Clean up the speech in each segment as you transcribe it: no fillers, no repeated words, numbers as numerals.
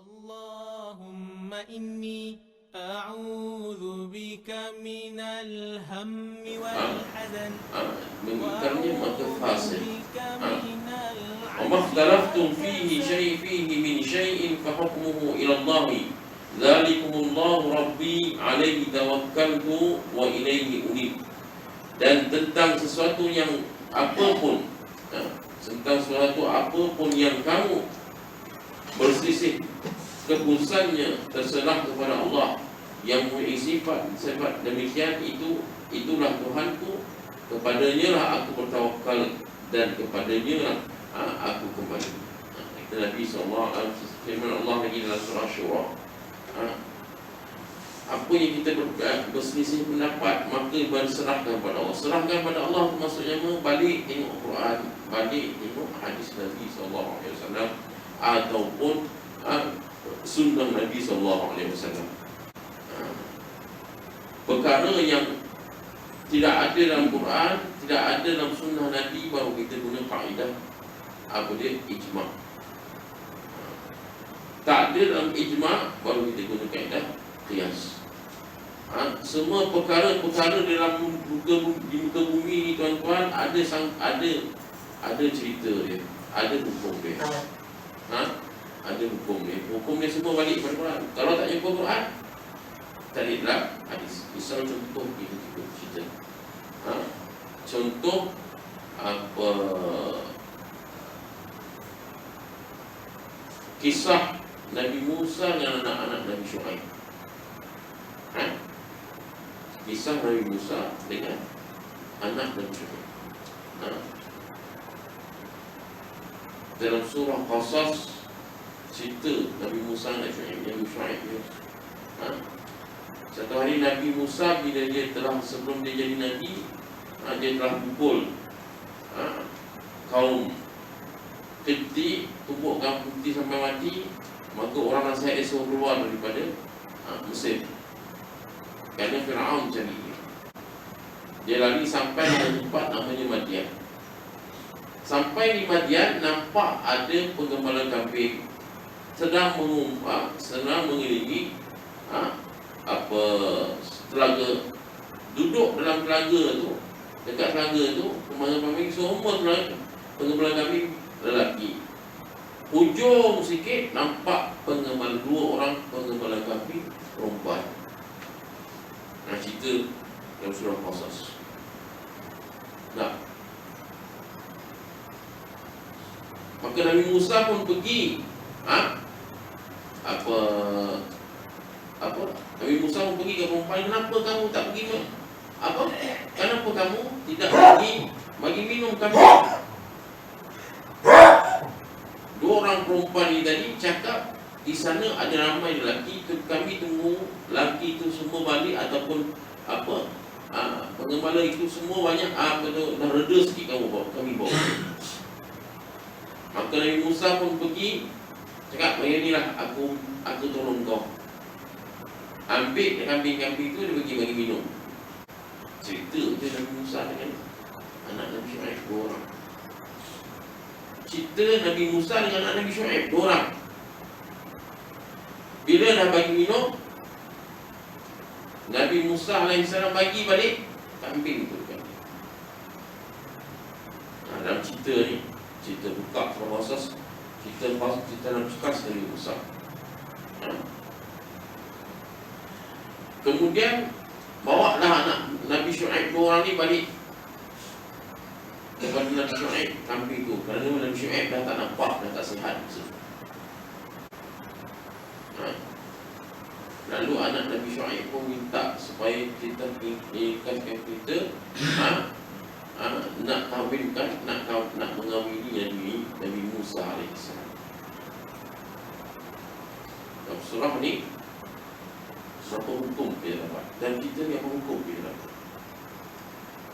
اللهم إني أعوذ بك من الهم والحزن mengikarnya maka fasil. بك من وما اختلفتم فيه من شيء فحكمه إلى الله ذلكم الله ربي عليه توكلت وإليه أنيب. Dan tentang sesuatu yang apapun, tentang sesuatu apapun yang kamu berselisih keputusannya, terserah kepada Allah yang mempunyai sifat demikian. Itulah Tuhanku, kepadanya lah aku bertawakal dan kepadanya lah aku kembali. Itu Nabi SAW. Firman Allah lagi dalam surah Syura, apa yang kita berselisih pendapat maka berserahkan pada Allah. Serahkan pada Allah maksudnya balik tengok Quran, balik tengok hadis Nabi SAW ataupun sunnah Nabi SAW. Perkara yang tidak ada dalam Quran, tidak ada dalam sunnah Nabi, baru kita guna kaedah apa dia? Ijma'. Tak ada dalam ijma', baru kita guna kaedah qiyas. Semua perkara-perkara dalam di muka bumi ni tuan-tuan, ada cerita dia, ada hukum dia. Ada hukum dia. Hukum dia semua balik pada Quran. Kalau tak jumpa Quran, carilah hadis. Misal contoh kita cerita. Contoh apa? Kisah Nabi Musa dengan anak-anak Nabi Syuaib. Kisah Nabi Musa dengan anak Nabi Syuaib. Dalam surah Qasas, cerita Nabi Musa dan Nabi Syuaib. Satu hari Nabi Musa bila dia telah, sebelum dia jadi Nabi, dia telah pukul kaum Qibti, tumbukkan putih sampai mati. Maka orang nasihat dia suruh keluar daripada Mesir, kerana Fir'aun cari dia. Dia lari sampai di tempat namanya Madian. Sampai di Madian, nampak ada penggembala kambing sedang mengumpat, sedang mengelilingi telaga. Duduk dalam telaga tu, dekat telaga tu, penggembala kambing semua penggembala kambing lelaki. Hujung sikit nampak dua orang penggembala kambing perempuan. Cerita dalam surah Qasas. Maka Nabi Musa pun pergi. Nabi Musa pun pergi ke perempuan. Kenapa kamu tak pergi? Kenapa kamu tidak pergi bagi minum kami? Dua orang perempuan ni tadi cakap di sana ada ramai lelaki, kami tunggu lelaki itu semua balik ataupun penggembala itu semua banyak dah reda sikit kami bawa. Maka Nabi Musa pun pergi cakap, beginilah aku tolong kau. Ambil kambing-kambing itu dia bagi minum. Cerita je Nabi Musa dengan anak Nabi Syuaib, dua orang. Cerita Nabi Musa dengan anak Nabi Syuaib, dua orang. Bila dah bagi minum, Nabi Musa AS bagi balik kambing tu. Dalam cerita ni, cerita buka proses, cerita dalam bekas Nabi Musa. Kemudian bawa lah anak Nabi Syuaib dua orang ni balik kepada Nabi Syuaib kambing tu, kerana Nabi Syuaib dah tak nampak, dah tak sihat. Lalu anak Nabi Syuaib pun minta supaya kita ikatkan kita nak kahwinkan, nak mengawini Nabi Musa AS. Dalam surah ni berapa hukum kita dapat, dan kita ni apa hukum kita dapat.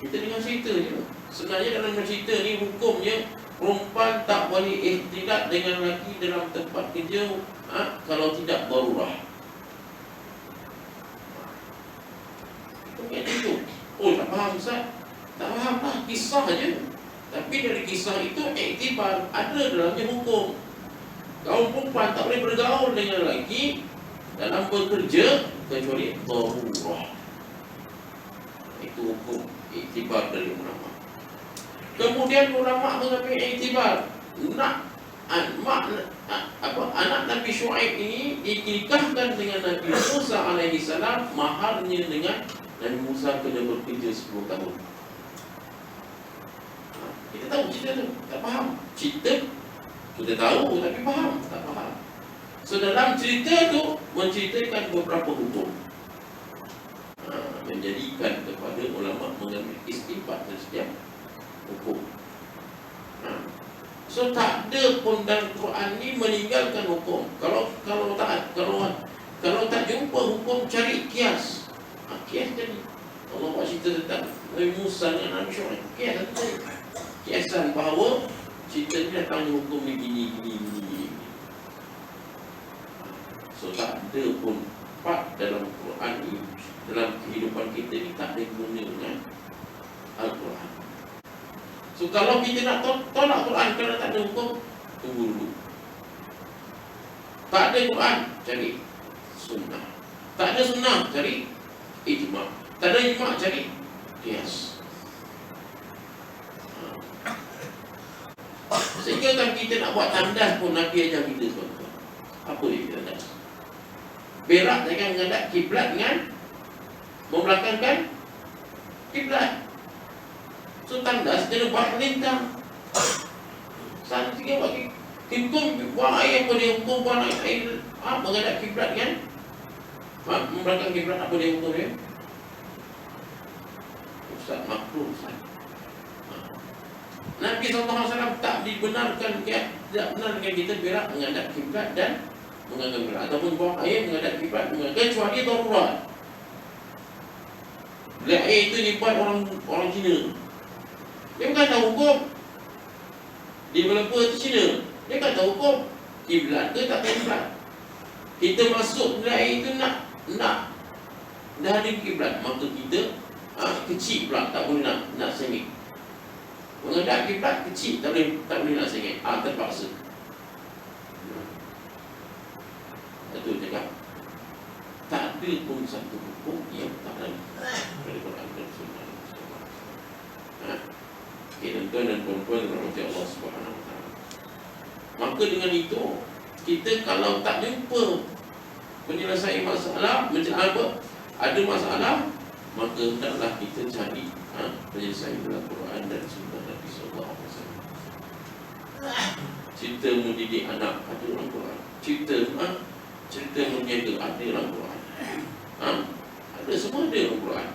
Kita dengar cerita je. Sebenarnya dalam cerita ni hukumnya perempuan tak boleh ikhtilat dengan lelaki dalam tempat kerja kalau tidak darurah. Itu. Tak faham Ustaz? Tak faham lah, kisah je. Tapi dari kisah itu iktibar, ada dalamnya hukum. Kaum perempuan tak boleh bergaul dengan lelaki dalam bekerja kecuali darurah. Itu hukum iktibar dari ulama. Kemudian ulama mengambil iktibar anak Nabi Syuaib ini dinikahkan dengan Nabi Musa alaihi salam, maharnya dengan Nabi Musa kena bekerja 10 tahun. Kita tahu cerita tu, tak faham. Cerita kita tahu tapi faham, tak faham. So dalam cerita tu menceritakan beberapa hukum, menjadikan kepada ulama mengambil istinbat dari setiap hukum. So tak ada pun dalam Quran ni meninggalkan hukum. Kalau tak jumpa hukum, cari kias. Kias jadi Allah buat cerita tentang Nabi Musa dengan Nabi Syuaib. Kias tadi. Kiasan bahawa cerita ni datang hukum ni gini. So tak ada pun part dalam Quran ni, dalam kehidupan kita ni tak ada guna dengan Al-Quran. So kalau kita nak tolak Quran kerana tak ada hukum, tunggu dulu. Tak ada Quran, cari sunnah. Tak ada sunnah, cari ijma'. Tak ada ijma', cari qiyas. Sehingga kan kita nak buat tandas pun Nabi ajar kita tuan-tuan. Apa dia tandas? Berak jangan menghadap kiblat dengan membelakangkan kiblat. So tandas kena buat melintang. Sana sikit buat hukum buang air apa dia hukum buang air menghadap kiblat kan? Membelakang kiblat apa dia hukum dia? Ustaz makruh Ustaz. Nabi SAW tak dibenarkan, tidak benar dengan kita berak menghadap kiblat dan menghadap kiblat, ataupun buang air menghadap kiblat, kecuali darurat. Belah air itu dibuat orang Cina. Dia bukan tahu hukum. Developer itu Cina. Dia bukan tahu hukum kiblat ke tak kiblat. Kita masuk belah air itu nak dah ada kiblat, maka kita kecil pula, tak boleh nak sengit. Menghadap kiblat kecil, tak boleh nak sengit. Terpaksa. Itu cakap tak ada pun satu hukum yang tak ada dari Quran dan Sunnah. Okay, tuan-tuan dan puan-puan rahmati Allah Subhanahu Wa Taala. Maka dengan itu, kita kalau tak jumpa penyelesaian masalah, macam apa? Ada masalah, maka hendaklah kita cari penyelesaian dalam Quran dan Sunnah Nabi Sallallahu Alaihi Wasallam. Cerita mendidik anak ada dalam Quran. Cerita menjaga ada dalam Quran. Ada semua ada dalam Quran.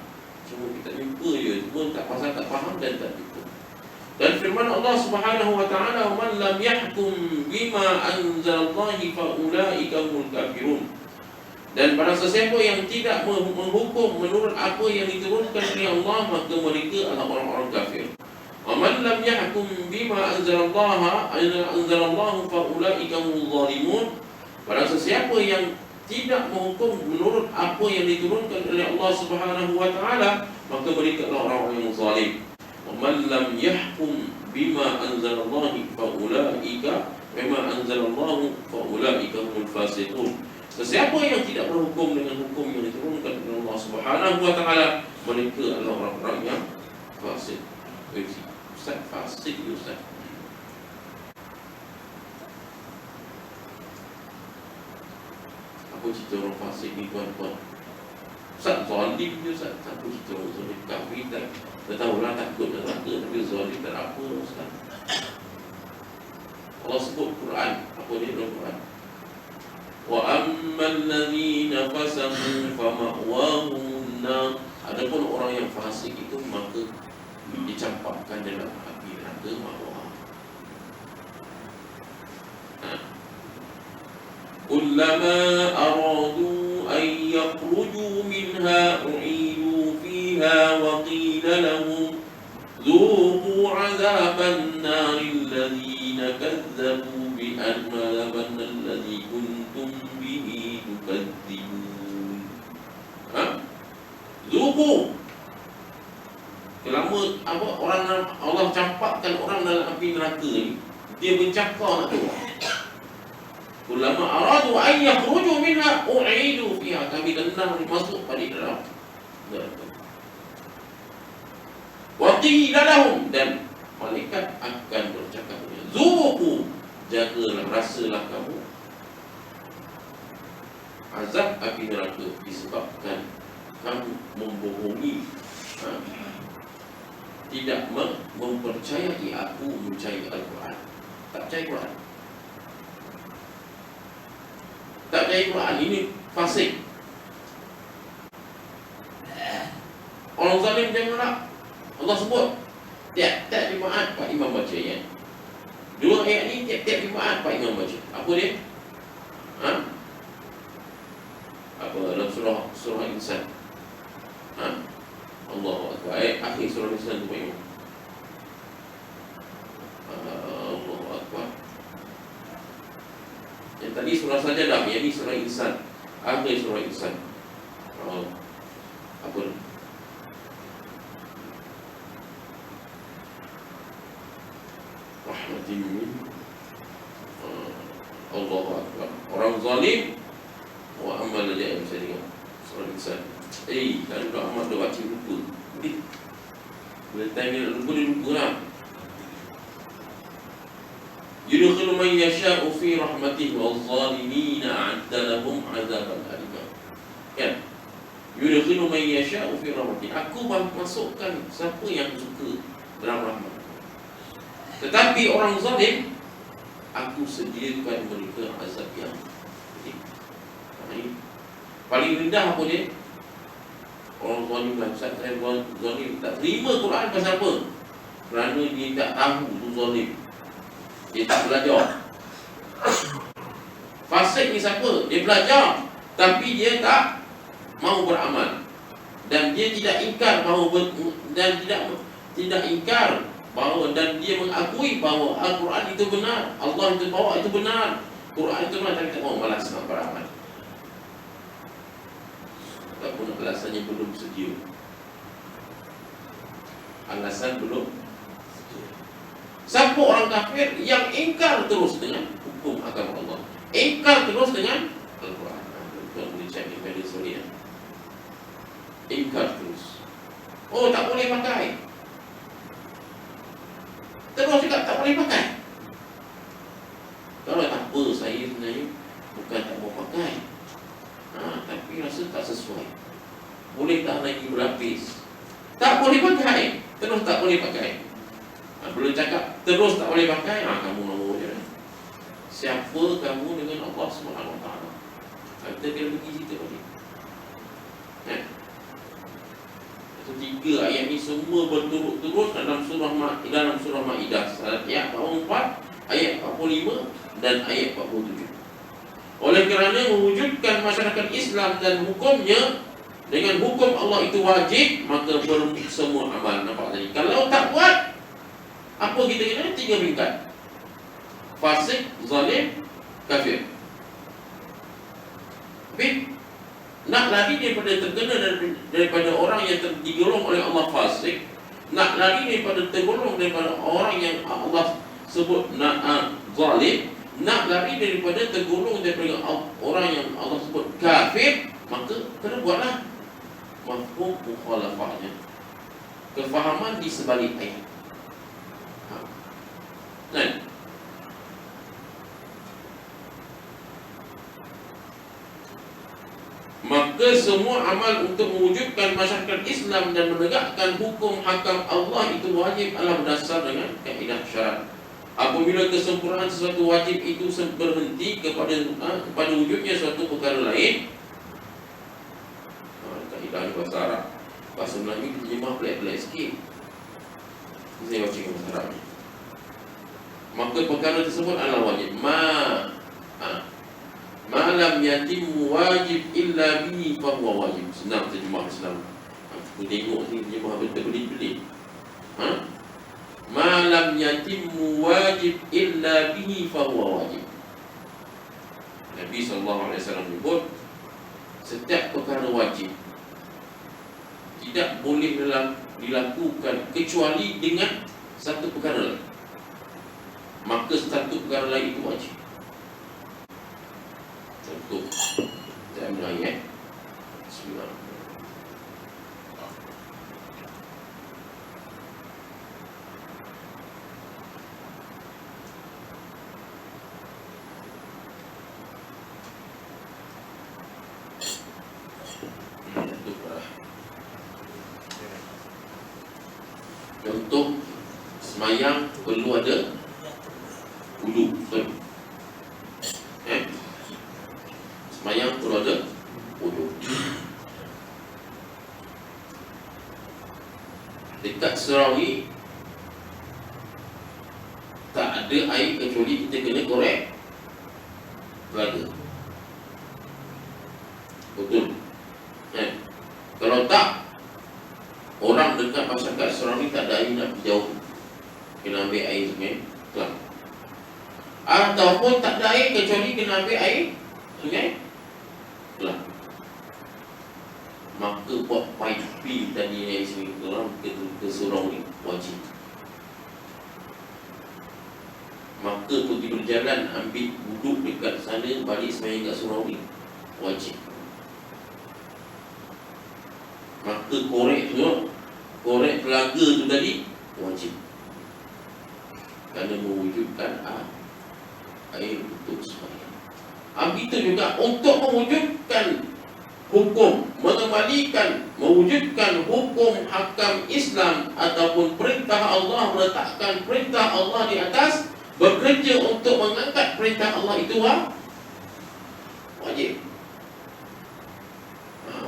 Cuma kita jumpa je, cuma tak pasal tak faham dan tak jumpa. Dan firman Allah Subhanahu Wa Taala, "Man lam yahkum bima anzalallahi fa ulaika humul kafirun." Dan barang sesiapa yang tidak menghukum menurut apa yang diturunkan oleh Allah, maka mereka adalah orang-orang kafir. "Man lam yahkum bima anzalallahu fa ulaika humul zalimun." Barang sesiapa yang tidak menghukum menurut apa yang diturunkan oleh Allah Subhanahu Wa Taala, maka mereka adalah orang-orang yang zalim. "Man lam yahkum bima anzalallahu fa ulaika bima anzalallahu fa ulaika humul fasiqun." Sesiapa yang tidak berhukum dengan hukum yang diturunkan oleh Allah Subhanahu Wa Taala, mereka adalah orang-orang yang fasik. Ustaz fasik, Ustaz. Apa cerita orang fasik ni tuan-tuan? Ustaz zalim je Ustaz. Apa cerita orang zalim? Kafir tak? Dah tahulah takut dan neraka, tapi zalim tak apa Ustaz. Allah sebut Quran. Apa dia dalam Quran? Wa ammal ladzina fasaqu fama'wahum nar. Adapun orang yang fasik itu maka dicampakkan dalam api neraka ma'wah. Kullama aradu an yakhruju minha u'idu fiha wa qila lahum dhuqu 'adhaban nar alladhina kadzabu bi annaban alladhi kuntum bihi tukadzibun. Zuqu. Kelama apa orang Allah campakkan orang dalam api neraka ni, dia bercakap nak keluar. Kullama aradu an yakhruju minha u'idu fiha, kami tendang masuk pada dalam neraka. Wa qila lahum, dan malaikat akan bercakap, zuqu, jagalah, rasalah kamu azab api neraka disebabkan kamu membohongi, tidak mempercayai aku, mencari Al-Quran. Tak percaya Quran, tak percaya Quran, ini fasik. Orang zalim janganlah. Allah sebut tiap-tiap Jumaat Pak Imam baca ayat. Dua ayat ni tiap-tiap Jumaat Pak Imam baca. Apa dia? Apa dalam surah Insan? Allahu Akbar. Ayat akhir surah Insan tu Pak Imam. Allahu Akbar. Yang tadi surah Sajadah, yang ni surah Insan. Akhir surah Insan. Apa ni? Rahmatin min Allahu Akbar. Orang zalim wa amal aja yang saya dengar surah Insan. Kalau dah amat dah baca lupa. Bila time nak lupa, dia lupa lah. Yudkhilu man yasha'u fi rahmatihi wal zalimina a'adda lahum 'adzaban alima. Kan? Yudkhilu man yasha'u fi rahmatihi. Aku masukkan siapa yang aku suka dalam rahmat. Tetapi orang zalim, aku sediakan mereka azab yang pedih. Paling rendah apa dia? Orang zalim lah. Ustaz, saya zalim tak terima Quran pasal apa? Kerana dia tak tahu tu zalim, dia tak belajar. Fasik ni siapa? Dia belajar, tapi dia tak mahu beramal. Dan dia tidak ingkar bahawa dan tidak ingkar bahawa, dan dia mengakui bahawa Al-Quran itu benar, Allah itu bawa itu benar, Quran itu benar, tapi tak mahu malas nak beramal. Ataupun alasannya belum sedia. Alasan belum sedia. Siapa orang kafir yang ingkar terus dengan hukum agama Allah, ingkar terus dengan Al-Quran. Tuan boleh cek di media sosial. Ingkar terus. Oh, tak boleh pakai. Terus juga tak boleh pakai. Kalau tak apa, saya sebenarnya bukan tak mau pakai, tapi rasa tak sesuai. Boleh tak lagi berlapis? Tak boleh pakai. Terus tak boleh pakai. Belum cakap terus tak boleh pakai, kamu nombor je. Siapa kamu dengan Allah SWT? Kita kena pergi situ lagi. Tiga ayat ni semua berturut-turut dalam surah Maidah. Ayat 44, ayat 45 dan ayat 47. Oleh kerana mewujudkan masyarakat Islam dan hukumnya dengan hukum Allah itu wajib, maka semua amal. Nampak tadi? Kalau tak buat, apa kita kena? 3 peringkat: fasik, zalim, kafir. Tapi nak lari daripada terkena daripada orang yang digolong oleh Allah fasik, nak lari daripada tergolong daripada orang yang Allah sebut zalim, nak lari daripada tergolong daripada orang yang Allah sebut kafir, maka kena buatlah mafhum mukhalafahnya, kefahaman di sebalik ayat. Kan? Maka semua amal untuk mewujudkan masyarakat Islam dan menegakkan hukum hakam Allah itu wajib adalah berdasar dengan kaedah syarat. Apabila kesempurnaan sesuatu wajib itu berhenti kepada wujudnya suatu perkara lain, kaedah bahasa Arab, bahasa Melayu terjemah pelik-pelik sikit. Saya baca bahasa Arab ni. Maka perkara tersebut adalah wajib. Malam yatim wajib illa bihi fahuwa wajib. Senang terjemah Islam. Aku tengok ni terjemah betul-betul. Malam yatim wajib illa bihi fahuwa wajib. Nabi SAW menyebut setiap perkara wajib tidak boleh dilakukan kecuali dengan satu perkara lain. Maka satu perkara lain itu wajib. Tutup. Saya ambil ayat. Bismillah. Untuk semayang perlu ada wudu, betul? Semayang perlu ada wudu. Dekat Serawi tak ada air kecuali kita kena korek telaga. Betul? Kalau tak, orang dekat masyarakat Serawi tak ada air nak pergi jauh, kena ambil air sungai Kelang. Ataupun tak ada air kecuali kena ambil air sungai Kelang. Maka buat paipi tadi air sungai Kelang ke surau ni wajib. Maka pergi berjalan ambil duduk dekat sana, balik semayang kat surau ni wajib. Maka korek tu, korek telaga tu tadi wajib, kerana mewujudkan air untuk semayang. Begitu juga untuk mewujudkan hukum, mengembalikan, mewujudkan hukum hakam Islam ataupun perintah Allah, meletakkan perintah Allah di atas, bekerja untuk mengangkat perintah Allah itu wajib.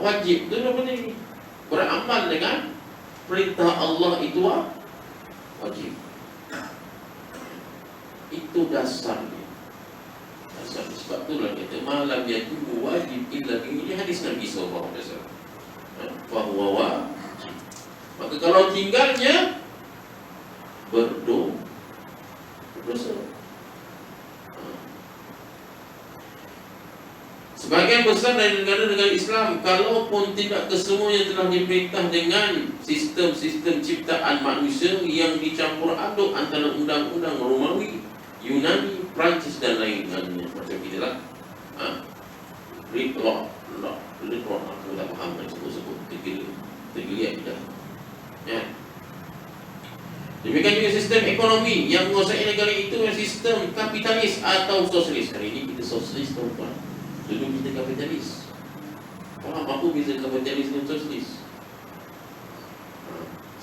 Wajib itu apa ni? Beramal dengan perintah Allah itu wajib. Itu dasarnya. Dasar. Sebab itulah kata malam yajibu wajib illa bihi. Ini hadis Nabi SAW. Fahuwa wajib. Maka kalau tinggalnya berdosa. Sebagian besar dari negara-negara Islam, kalaupun tidak kesemuanya telah diperintah dengan sistem-sistem ciptaan manusia yang dicampur aduk antara undang-undang Romawi, Yunani, Perancis dan lain-lainnya. Macam kita lah read law, aku tak faham nak sebut-sebut, tergeliat dah. Demikian juga sistem ekonomi yang menguasai negara itu adalah sistem kapitalis atau sosialis. Hari ini kita sosialis, tuan-tuan. Dulu kita kapitalis. Faham apa beza kapitalis dan sosialis?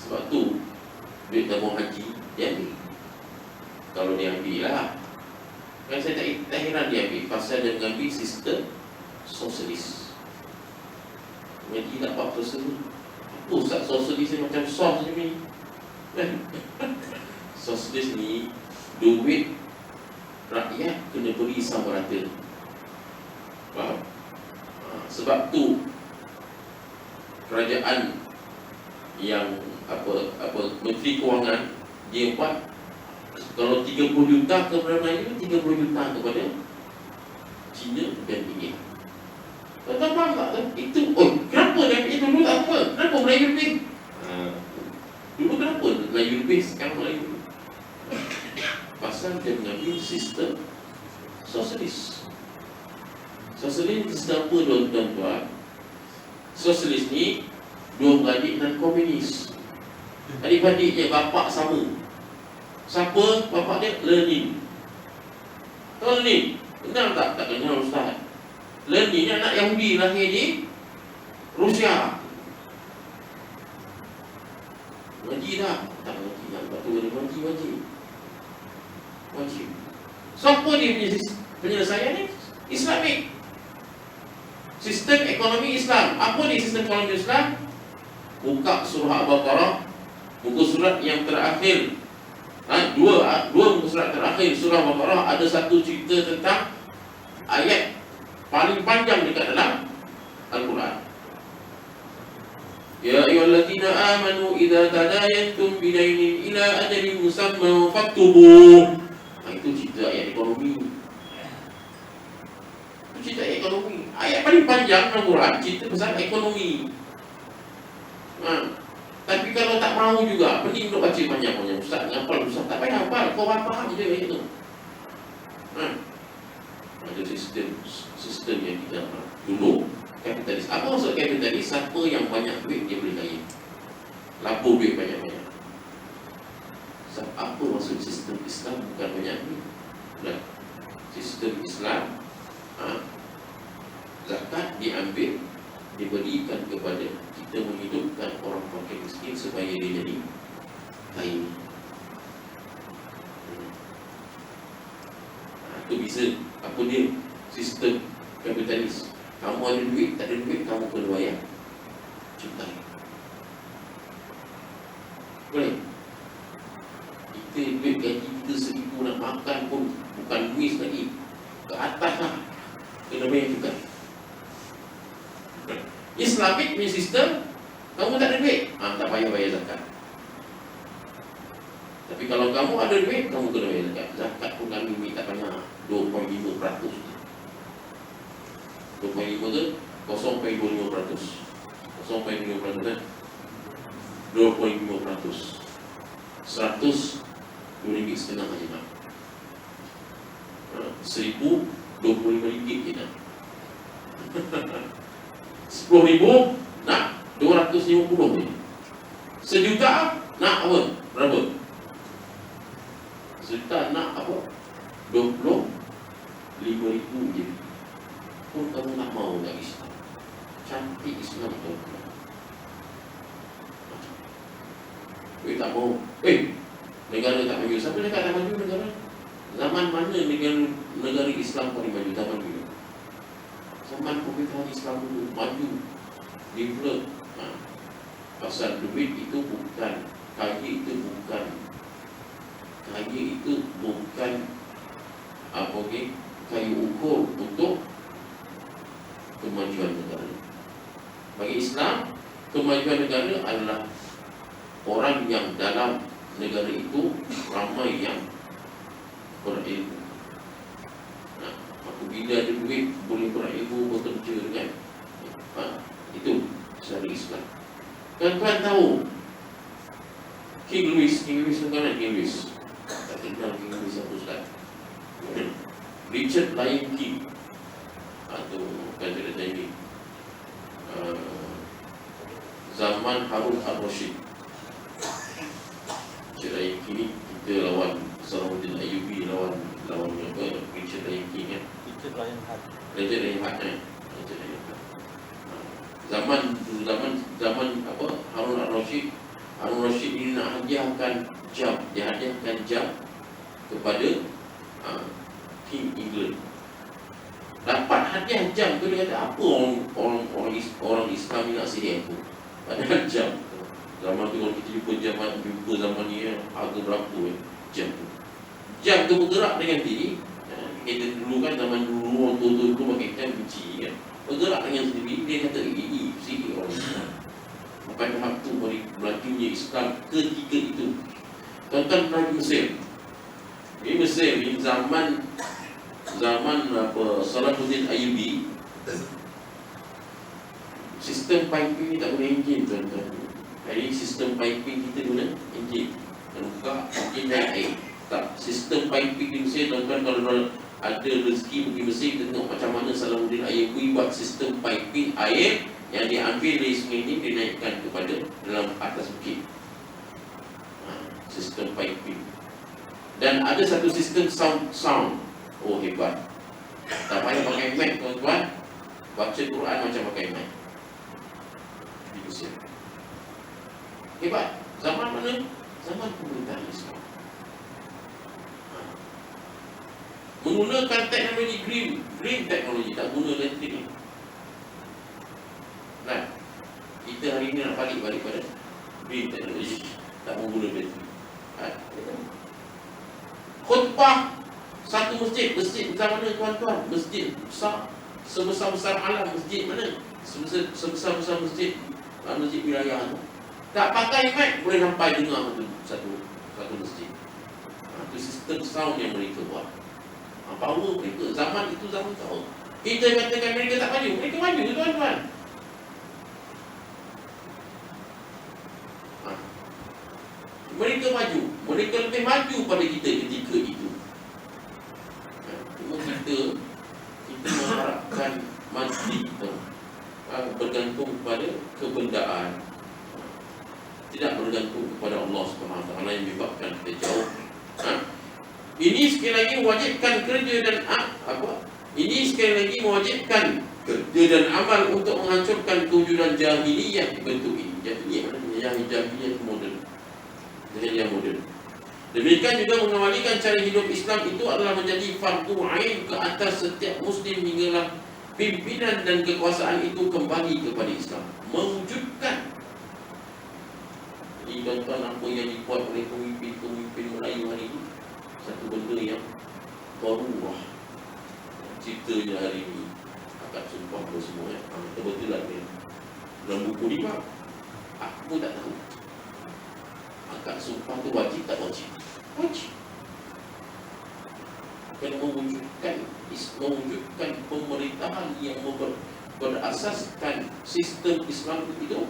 Sebab tu duit tabung haji dia ambil. Kalau dia ambil lah, kan saya tak heran dia ambil, pasal dia mengambil sistem sosialis. Haji tak apa-apa sendiri. Apa Ustaz sosialis ni macam sos ni? Sosialis ni duit rakyat kena beri sama rata. Faham? Sebab tu kerajaan yang Menteri Kewangan dia buat, kalau 30 juta kepada Melayu, 30 juta kepada Cina dan India. Tak faham tak? Itu, kenapa dia ambil itu dulu tak apa? Kenapa Melayu lebih? Dulu kenapa Melayu lebih, sekarang Melayu lebih? Pasal dia mengambil sistem sosialis. Sosialis sedang apa tuan-tuan? Sosialis ni dua beradik dan komunis. Adik-beradiknya bapak sama. Siapa bapak dia? Lenin. Tahu Lenin? Kenal tak? Tak kenal Ustaz. Lenin ni anak Yahudi, lahir di Rusia. Ngaji tak? Tak ngaji. Nampak tu dia ngaji wajib. Wajib. Siapa dia punya penyelesaian ni? Islamik. Sistem ekonomi Islam. Apa ni sistem ekonomi Islam? Buka surah Al-Baqarah, muka surat yang terakhir. Dua muka surat terakhir surah Al-Baqarah ada satu cerita tentang ayat paling panjang dekat dalam Al-Quran. Ya ayyuhallazina amanu idza tadayantum bidainin ila ajalin musamma faktubuh. Itu cerita ayat ekonomi. Cerita ekonomi. Ayat paling panjang dalam Quran cerita pasal ekonomi. Tapi kalau tak mahu juga, pening untuk baca panjang-panjang. Ustaz, ngapal Ustaz, tak payah hafal, kau faham je ayat itu. Ada sistem sistem yang kita dulu kapitalis. Apa maksud kapitalis? Siapa yang banyak duit dia boleh kaya, lapor duit banyak-banyak. Apa maksud sistem Islam? Bukan banyak duit. Dan sistem Islam, zakat diambil, diberikan kepada kita, menghidupkan orang fakir miskin supaya dia jadi kaya. Itu bisa. Apa dia? Sistem kapitalis. Kamu ada duit, tak ada duit, kamu kena bayar cukai. Boleh? Kita duit gaji kita 1,000 nak makan pun bukan duit lagi, ke atas lah, kena bayar cukai. Islamic punya sistem, kamu tak ada duit, tak payah bayar zakat. Tapi kalau kamu ada duit, kamu kena bayar zakat. Zakat pun kami minta banyak, 2.5%. 2.5 tu 0.25%. 0.25% kan? 2.5%. 100 RM2.5 aja nak. 1,000 RM25 je nak. 10,000 nak 250 je. 1,000,000 nak apa? Berapa? 1,000,000 nak apa? 25,000 je. Pun kamu tak mau nak Islam. Cantik Islam tu. Tak mau. Negara tak maju. Siapa cakap tak maju negara? Zaman mana negara Islam paling maju? Zaman dulu. Zaman pemerintahan Islam dulu maju, develop. Pasal duit itu bukan, kaya itu bukan, kayu ukur untuk kemajuan negara. Bagi Islam, kemajuan negara adalah orang yang dalam negara itu ramai yang berilmu. Apabila ada duit, boleh berilmu, bekerja kan. Itu secara Islam. Tuan-tuan tahu King Louis bukan King Louis. Tak kenal King Louis apa Ustaz. Richard Lion King atau bukan cerita ini, zaman Harun al-Rashid. Richard Lion King ni kita lawan Salahuddin Ayyubi, lawan apa? Richard Lion King kan. Richard Lion Hart kan. Zaman apa? Harun al-Rashid. Harun al-Rashid ini nak hadiahkan jam. Dia hadiahkan jam kepada King England. Dapat hadiah jam tu, dia kata apa orang Islam ni nak sihir aku. Padahal jam. Zaman tu kalau kita jumpa zaman ni harga berapa jam tu. Jam tu bergerak dengan diri. Kita dulu kan, zaman dulu orang tua-tua dulu pakai jam biji kan. Bergerak dengan sendiri. Dia kata ini sihir orang Islam. Sampai tahap tu berlakunya Islam ketiga itu. Tuan-tuan pernah di Mesir. Di Mesir ni zaman Salahuddin Ayyubi, sistem piping ni tak guna enjin tuan-tuan. Hari sistem piping kita guna enjin. Buka enjin naik air. Tak, sistem piping di Mesir tuan-tuan, kalau ada rezeki pergi Mesir, kita tengok macam mana Salahuddin Ayyubi buat sistem piping air yang diambil dari sungai ini dinaikkan kepada dalam atas bukit. Sistem piping. Dan ada satu sistem sound. Oh hebat. Tak payah pakai mic tuan-tuan, baca Quran macam pakai mic. Di Mesir. Hebat. Zaman mana? Zaman pemerintahan Islam. Menggunakan teknologi green teknologi, tak guna elektrik ni. Nah, kita hari ni nak balik pada green teknologi, tak mengguna elektrik. Khutbah satu masjid besar mana tuan-tuan? Masjid besar, sebesar-besar alam masjid mana? Sebesar-besar masjid wilayah tu. Tak pakai mic boleh sampai dengar satu masjid. Itu sistem sound yang mereka buat. Power mereka. Zaman itu zaman tahu. Kita katakan mereka tak maju. Mereka maju tuan-tuan. Mereka maju. Mereka lebih maju pada kita ketika itu. Cuma kita mengharapkan maddi itu, bergantung kepada kebendaan, tidak bergantung kepada Allah Subhanahu Wa Taala yang menyebabkan kita jauh. Ini sekali lagi mewajibkan kerja dan Ini sekali lagi mewajibkan kerja dan amal untuk menghancurkan kewujudan jahiliyah bentuk ini. Jahiliyah moden. Jahiliyah moden. Demikian juga mengawalikan cara hidup Islam itu adalah menjadi fardu ain ke atas setiap muslim hinggalah pimpinan dan kekuasaan itu kembali kepada Islam. Mewujudkan ini contoh apa yang dibuat oleh pemimpin-pemimpin Melayu hari ini. Satu benda yang baru ceritanya hari ini. Akad sumpah apa semua kebetulan dalam buku ni aku tak tahu akad sumpah tu wajib tak wajib. Wajib. Kena mewujudkan pemerintahan yang berasaskan sistem Islam itu.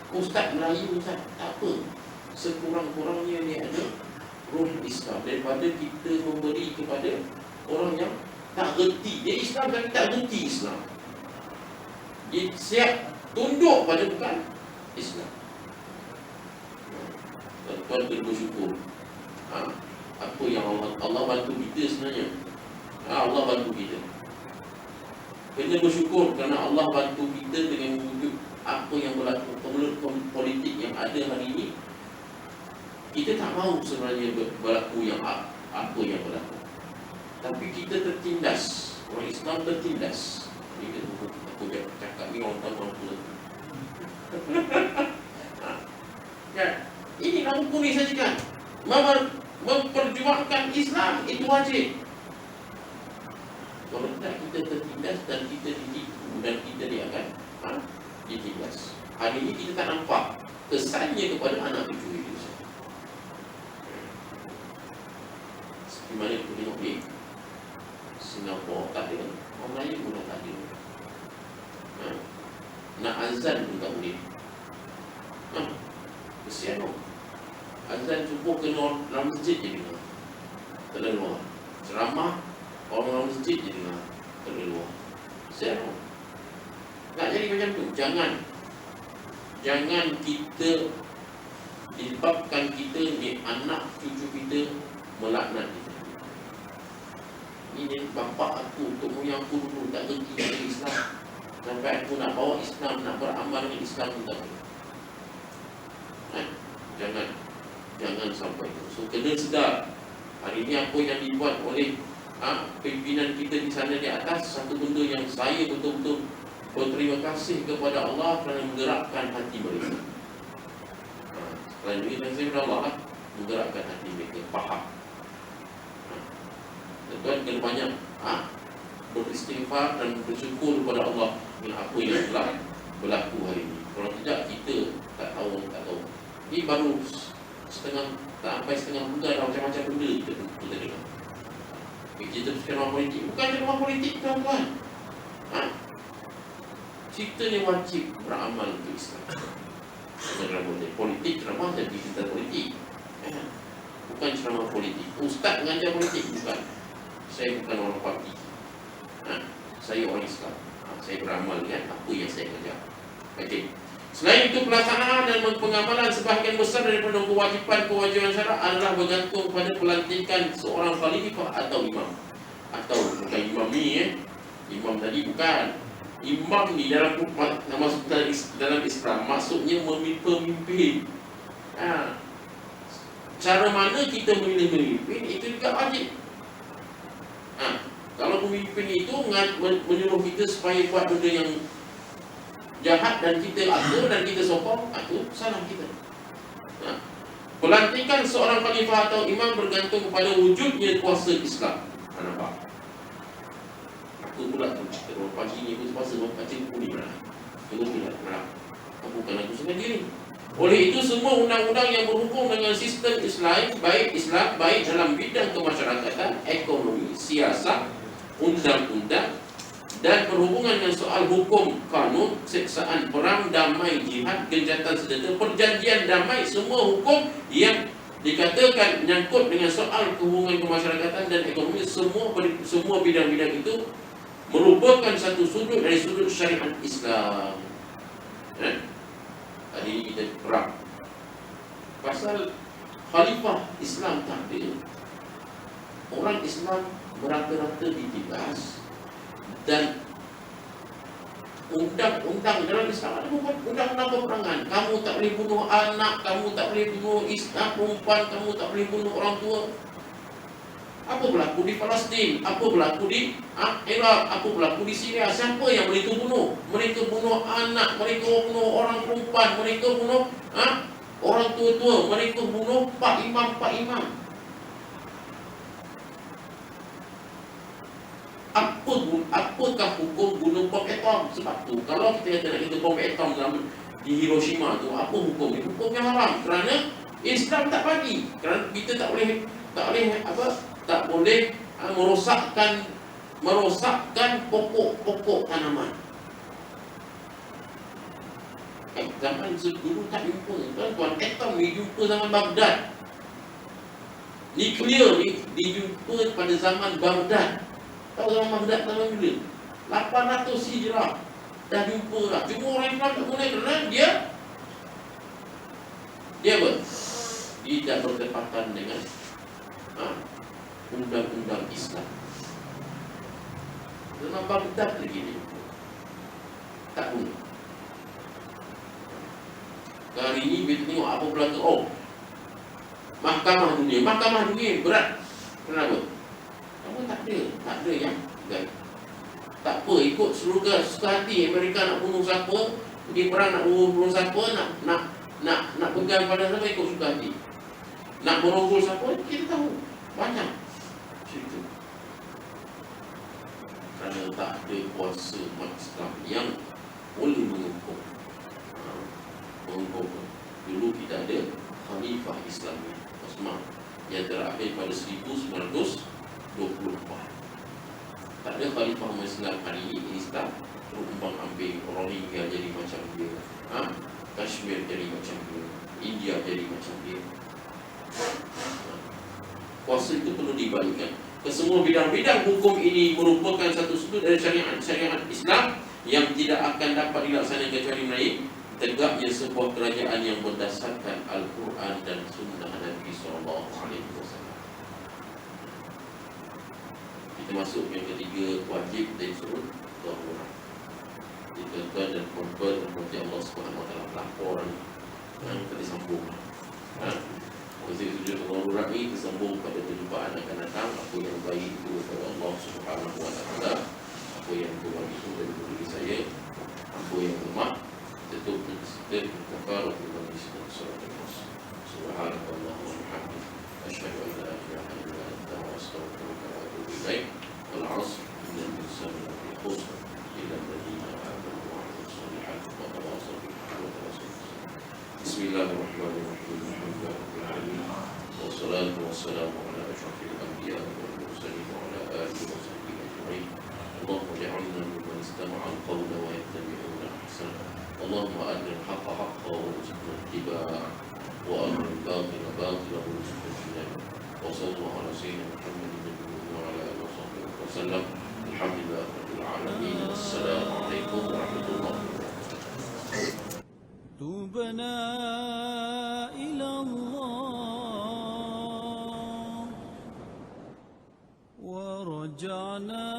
Ustaz Melayu, Ustaz, tak apa, sekurang-kurangnya dia ada roh Islam daripada kita memberi kepada orang yang tak reti. Dia Islam tapi tak reti Islam. Dia siap tunduk pada bukan Islam. Tuan kena bersyukur. Apa yang Allah bantu kita sebenarnya. Allah bantu kita. Kena bersyukur kerana Allah bantu kita dengan wujud apa yang berlaku politik yang ada hari ini. Kita tak mahu sebenarnya berlaku yang apa yang berlaku. Tapi kita tertindas. Orang Islam tertindas. Ini aku cakap ni orang tahu apa. Ini nak hukum ni saja kan. Memperjuangkan Islam itu wajib. Kalau tidak kita tertindas dan kita ditipu dan kita akan ditindas. Hari ini kita tak nampak kesannya kepada anak cucu itu. Seperti mana kita tengok di Singapura tak ada, orang Melayu pun tak ada. Nak azan pun tak boleh. Kesian tu. Azan subuh kena dalam masjid je dengar. Tak ada luar. Ceramah orang dalam masjid je dengar. Tak ada luar. Kesian tu. Tak jadi macam tu. Jangan kita disebabkan kita ni anak cucu kita melaknat kita. Ini bapa aku, tok moyang aku dulu tak reti dengan Islam. Sampai aku nak bawa Islam, nak beramal dengan Islam pun tak boleh. Jangan sampai itu. So kena sedar. Hari ini apa yang dibuat oleh pimpinan kita di sana di atas, satu benda yang saya betul-betul berterima kasih kepada Allah kerana menggerakkan hati mereka. Selain itu saya kepada Allah menggerakkan hati mereka faham. Tuan kena banyak beristighfar dan bersyukur kepada Allah dengan apa yang telah berlaku hari ini. Kalau tidak kita tak tahu. Ini baru tak sampai setengah bulan dah macam-macam benda kita dengar. Kita ceramah politik, bukan ceramah politik tuan-tuan. Kita ni wajib beramal untuk Islam. Ceramah politik, ceramah jadi kita politik. Bukan ceramah politik. Ustaz mengajar politik, bukan. Saya bukan orang parti. Saya orang Islam. Saya beramal dengan apa yang saya kerja. Okey. Selain itu, pelaksanaan dan pengamalan sebahagian besar daripada kewajipan syarak adalah bergantung pada pelantikan seorang khalifah atau imam. Atau bukan imam ni imam tadi bukan. Imam ni dalam Islam maksudnya pemimpin. Cara mana kita memilih pemimpin itu juga wajib. Kalau pemimpin itu menyuruh kita supaya buat benda yang jahat dan kita atur dan kita sokong, itu salah kita. Pelantikan seorang khalifah atau imam bergantung kepada wujudnya kuasa Islam. Nampak? Aku pula tu, kalau pagi ni aku terpaksa baca buku ni lah. Bukan aku sengaja ni. Oleh itu, semua undang-undang yang berhubung dengan sistem Islam, baik dalam bidang kemasyarakatan, ekonomi, siasat, undang-undang, dan berhubungan dengan soal hukum, kanun, seksaan, perang, damai, jihad, genjatan senjata, perjanjian damai, semua hukum yang dikatakan menyangkut dengan soal hubungan kemasyarakatan dan ekonomi, semua bidang-bidang itu merupakan satu sudut dari sudut syariat Islam. Tadi ini kita perang pasal khalifah Islam tak ada. Orang Islam merata-rata ditindas, dan undang-undang dalam Islam ada bukan undang-undang peperangan. Kamu tak boleh bunuh anak, kamu tak boleh bunuh Islam perempuan, kamu tak boleh bunuh orang tua. Apa berlaku di Palestin? Apa berlaku di Iraq? Apa berlaku di Syria? Siapa yang mereka bunuh? Mereka bunuh anak, mereka bunuh orang perempuan, mereka bunuh orang tua-tua, mereka bunuh pak imam. Apakah hukum bunuh bom atom? Sebab tu kalau kita kata nak kita bom atom di Hiroshima tu, apa hukum? Hukumnya haram kerana Islam tak bagi. Kerana kita tak boleh merosakkan pokok-pokok tanaman. Zaman dulu tak jumpa tuan-tuan, atom ni jumpa zaman Baghdad. Nuklear ni dijumpa pada zaman Baghdad. Tahu zaman Baghdad zaman bila? 800 Hijrah dah jumpa lah. Cuma orang Islam tak guna kerana dia apa? Tidak bertepatan dengan undang-undang Islam. Zaman Baghdad lagi ni tak guna. Hari ini kita tengok apa berlaku. Mahkamah dunia berat. Kenapa? Kamu tak ada yang baik. Tak apa, ikut suka hati. Amerika nak bunuh siapa, pergi perang nak bunuh siapa, nak pegang pada siapa, ikut suka hati. Nak merogol siapa, kita tahu banyak cerita. Kerana tak ada kuasa umat Islam yang boleh menghukum. Dulu kita ada Khalifah Islam Osman yang terakhir pada 1924. Tak ada Khalifah Islam hari ini Islam terumbang ambing, Rohingya jadi macam dia, Kashmir jadi macam dia, India jadi macam dia. Kuasa itu perlu dibalikkan. Kesemua bidang-bidang hukum ini merupakan satu sudut dari syariat Islam yang tidak akan dapat dilaksanakan kecuali melalui tegaknya sebuah kerajaan yang berdasarkan Al-Quran dan Sunnah Nabi SAW. Kita masuk yang ketiga, wajib dan surut darurat. Tuan-tuan dan puan-puan yang Allah SWT laporan yang kita sambung. Konsep sujud darurat ini disambung pada perjumpaan akan datang. Apa yang baik itu kepada Allah SWT, apa yang kurang itu dari diri saya, apa yang lemah tutup dan kafarah bagi surat al-Qasas. Subhanallah wa bihamdihi, asyhadu an la ilaha illa anta, astaghfiruka wa atubu ilaik. Wal 'asr, innal insana lafi khusr illa alladhina amanu wa 'amilus solihati wa tawassaw bil haqqi wa tawassaw bis sabr. Bismillahirrahmanirrahim. Alhamdulillahirabbil alamin. Wassalatu wassalamu ala asyrafil anbiya'i wal mursalin wa ala alihi wa sahbihi ajma'in. Allahumma ij'alna mimman istama'a al-qawla wa yattabi'una ahsana. اللهم أرنا الحق حقا وارزقنا اتباعه وأرنا الباطل باطلا وارزقنا اجتنابه. وصلى الله على سيدنا محمد وعلى آله وصحبه وسلم. الحمد لله رب العالمين. والسلام عليكم ورحمة الله وبركاته. تبنا إلى الله ورجعنا